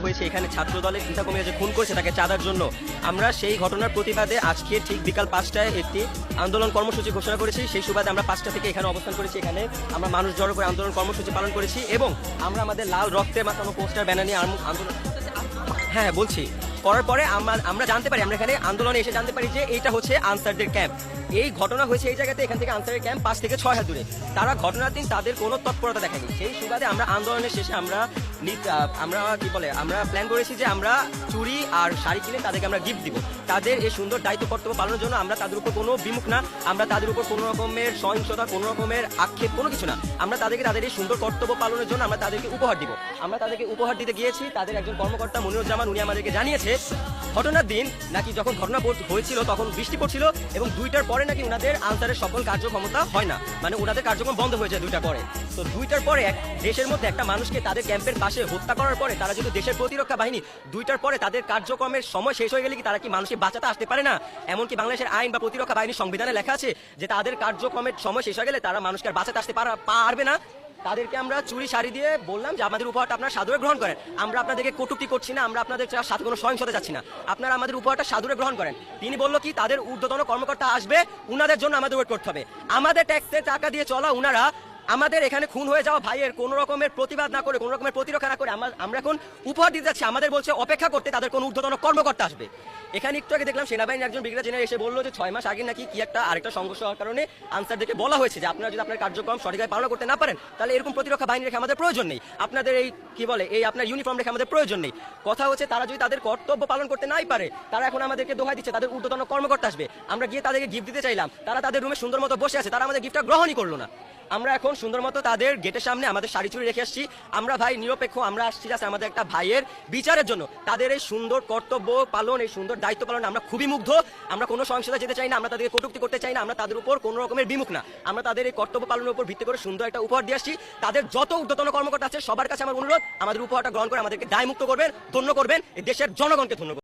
হয়েছে এখানে ছাত্র দলের নেতা কর্মীরা যে খুন করেছে তাকে চাঁদার জন্য আমরা সেই ঘটনার প্রতিবাদে আজকে ঠিক বিকাল 5টায় একটি আন্দোলন কর্মসূচি ঘোষণা করেছি। সেই সুবাদে আমরা 5টা থেকে এখানে অবস্থান করেছি। এখানে আমরা মানুষ জড়ো করে আন্দোলন কর্মসূচি পালন করেছি এবং আমরা আমাদের লাল রক্তে মাখানো পোস্টার ব্যানার নিয়ে আন্দোলন বলছি করার পরে আমরা জানতে পারি, আমরা এখানে আন্দোলনে এসে জানতে পারি যে এইটা হচ্ছে আনসারদের ক্যাম্প। এই ঘটনা হয়েছে এই জায়গাতে, এখান থেকে আনসারের ক্যাম্প 5 থেকে 6 হাত দূরে। তারা ঘটনার দিন তাদের কোনো তৎপরতা দেখায়নি। সেই সুবাদে আমরা আন্দোলনের শেষে আমরা প্ল্যান করেছি যে আমরা চুড়ি আর শাড়ি কিনে তাদেরকে আমরা গিফট দিব। তাদের এই সুন্দর দায়িত্ব কর্তব্য পালনের জন্য আমরা তাদের উপর কোনো বিমুখ না, আমরা তাদের উপর কোনো রকমের সহিংসতা, কোনো রকমের আক্ষেপ, কোনো কিছু না। আমরা তাদেরকে তাদের এই সুন্দর কর্তব্য পালনের জন্য আমরা তাদেরকে উপহার দিব। আমরা তাদেরকে উপহার দিতে গিয়েছি। তাদের একজন কর্মকর্তা মনিরুজ্জামান, উনি আমাদেরকে জানিয়েছে ঘটনার দিন নাকি যখন ঘটনা হয়েছিল তখন বৃষ্টি পড়ছিল এবং 2টার পরে নাকি ওনাদের আনসারের সকল কার্যক্ষমতা হয় না, মানে ওনাদের কার্যক্রম বন্ধ হয়ে যায় 2টার পরে। তো 2টার পরে দেশের মধ্যে একটা মানুষকে তাদের ক্যাম্পের পাশে হত্যা করার পরে তারা যদি দেশের প্রতিরক্ষা বাহিনী 2টার পরে তাদের কার্যক্রমের সময় শেষ হয়ে গেলে কি তারা কি মানুষকে বাঁচাতে আসতে পারে না? এমনকি বাংলাদেশের আইন বা প্রতিরক্ষা বাহিনীর সংবিধানে লেখা আছে যে তাদের কার্যক্রমের সময় শেষ হয়ে গেলে তারা মানুষকে আর বাঁচাতে আসতে পারবে না। তাদেরকে আমরা চুরি শাড়ি দিয়ে বললাম যে আমাদের উপহারটা আপনারা সাদরে গ্রহণ করেন। আমরা আপনাদেরকে কটূক্তি করছি না, আমরা আপনাদের সাথে কোনো সহিংসতা যাচ্ছি না, আপনারা আমাদের উপহারটা সাদরে গ্রহণ করেন। তিনি বলল কি তাদের ঊর্ধ্বতন কর্মকর্তা আসবে, উনাদের জন্য আমাদের ওয়েট করতে হবে। আমাদের ট্যাক্সের টাকা দিয়ে চলা উনারা আমাদের এখানে খুন হয়ে যাওয়া ভাইয়ের কোনো রকমের প্রতিবাদ না করে, কোনো রকমের প্রতিরক্ষা না করে আমরা এখন উপহার দিতে যাচ্ছি। আমাদের বলছে অপেক্ষা করতে, তাদের কোনো ঊর্ধ্বতন কর্মকর্তা আসবে। এখানে একটু আগে দেখলাম সেনাবাহিনীর একজন ব্রিগেডিয়ার জেনারেল এসে বললো যে 6 মাস আগে নাকি কি একটা আরেকটা সংঘর্ষ হওয়ার কারণে আনসারদেরকে বলা হয়েছে যে আপনারা যদি আপনার কার্যক্রম সঠিকভাবে পালন করতে না পারেন তাহলে এরকম প্রতিরক্ষা বাহিনী রেখে আমাদের প্রয়োজন নেই, আপনাদের এই এই আপনার ইউনিফর্ম রেখে আমাদের প্রয়োজন নেই। কথা হচ্ছে তারা যদি তাদের কর্তব্য পালন করতে নাই পারে, তারা এখন আমাদেরকে দোহাই দিচ্ছে তাদের ঊর্ধ্বতন কর্মকর্তা আসবে। আমরা গিয়ে তাদেরকে গিফট দিতে চাইলাম, তারা তাদের রুমে সুন্দর মতো বসে আছে, তারা আমাদের গিফটটা গ্রহণই করলো না। আমরা এখন সুন্দর মতো তাদের গেটের সামনে আমাদের শাড়ি চুড়ি রেখে আসছি। আমরা ভাই নিরপেক্ষ, আমরা আসছি যাচ্ছে আমাদের একটা ভাইয়ের বিচারের জন্য। তাদের এই সুন্দর কর্তব্য পালন, এই সুন্দর দায়িত্ব পালন আমরা খুবই মুগ্ধ। আমরা কোনো সহিংসতা যেতে চাই না, আমরা তাদেরকে কটূক্তি করতে চাই না, আমরা তাদের উপর কোনো রকমের বিমুখ না। আমরা তাদের এই কর্তব্য পালনের উপর ভিত্তি করে সুন্দর একটা উপহার দিয়ে আসছি। তাদের যত ঊর্ধ্বতন কর্মকর্তা আছে সবার কাছে আমার অনুরোধ, আমাদের উপহারটা গ্রহণ করে আমাদেরকে দায়মুক্ত করবেন, ধন্য করবেন, এই দেশের জনগণকে ধন্য করবেন।